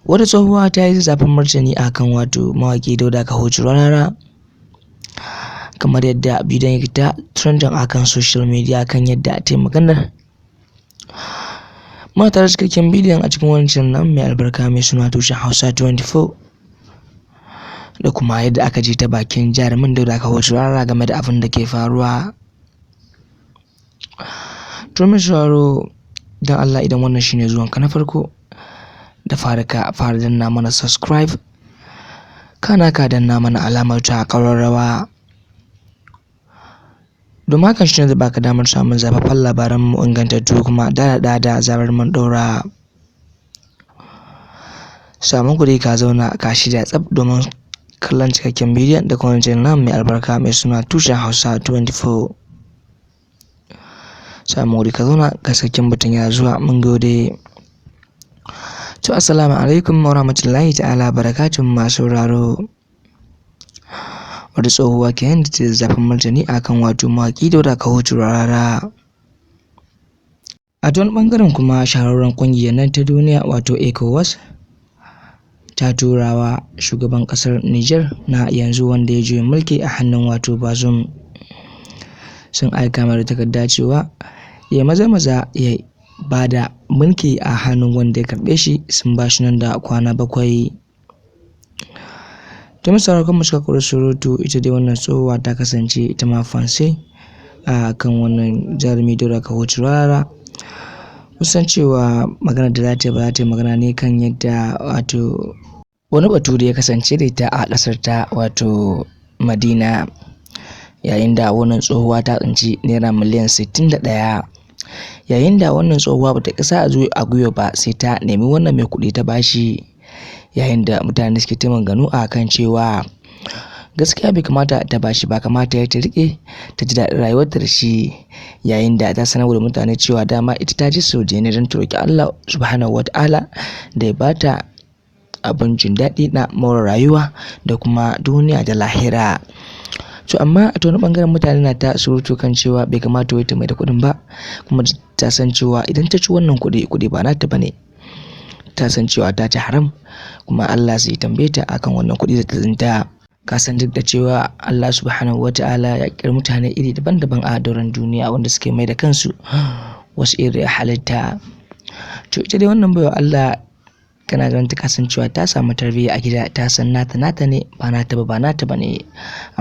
Wata tsohuwa ta yi zafin martani akan wato mawaƙi Dauda Kahutu Rarara, kamar yadda bidiyon yake ta trending akan social media kan yadda ta yi maganar. Muna tare cikakken bidiyon a cikin wani channel nan mai albarka mai suna Tushen Hausa 24, da kuma yadda aka ji ta bakin jarumin Dauda Kahutu Rarara game da abin da ke faruwa. To mai sauraro, don Allah idan wannan shine zuwanka na farko, da fara danna mana subscribe, kana ka danna mana alamar ta ƙararrawa, domin hakan shine zai baka damar samun zafaffen labaran mu ingantattu kuma da zarar mun ɗora. Samun kuɗi ka zauna ka shirya tsaf domin kallon cikakken bidiyon da kuma channel mai albarka mai suna Tushen Hausa 24. Samun kuɗi ka zauna ga cikakken batun ya zuwa, mun gode. To assalamu alaikum wa rahmatullahi ta'ala barakatun masu sauraro. Wata tsohuwa kenan da ta zafin martani akan wato mawaƙi Dauda Kahutu Rarara. A ta wani ɓangaren kuma shahararren ƙungiyar nan ta duniya wato ECOWAS ta turawa shugaban ƙasar Niger na yanzu wanda ya juya mulki a hannun wato Bazoum, sun aika mai da takarda cewa ya maza ya bada mulki a hannun wanda ya karɓe shi, sun ba shi nan da kwana 7. To mai sauraro kan muska kura surutu, ita dai wannan tsohuwa ta kasance ita ma fanse a kan wannan jarumi Dauda Kahutu Rarara. Kusan cewa magana da za ta yi magana ne kan yadda wato wani batu da ya kasance da ita a ƙasar ta wato Madina, yayin da wannan tsohuwa ta tsinci naira miliyan 61, yayin da wannan tsohuwa bata kasa a gwiwa ba sai ta nemi wannan mai kuɗi ta bashi, yayin da mutane suke ta maganganu a kan cewa gaskiya bai kamata ta bashi ba, kamata ya ta rike ta ji daɗin rayuwarta da shi, yayin da ta sanar da mutane cewa dama ita ta ji Saudiya ne don ta roƙi Allah subhanahu wataala da ya bata abin jin daɗi na more rayuwa da kuma duniya da lahira. To amma a wani ɓangaren mutane na ta surutu kan cewa bai kamata wai ta mai da kuɗin ba, kuma ta san cewa idan ta ci wannan kuɗi ba nata bane, ta san cewa ta ci haram kuma Allah zai tambaye ta akan wannan kuɗi da ta tsinta. Ka san duk da cewa Allah subhanahu wataala ya kira mutane iri daban-daban a doron duniya wanda suke mai da kansu wasu iri halitta. To ita dai wannan baiwa Allah kana ganin ta kasancewa ta samu tarbiyya a gida, ta san nata ne, ba nata bane,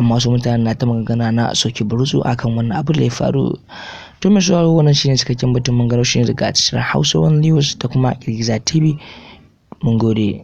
amma wasu mutane na ta magana na soki burutsu akan wannan abu da ya faru. To mai sauraro, wannan shine cikakken batun mun gano shine daga cikin Hausa One News da kuma Girgiza TV. Mun gode.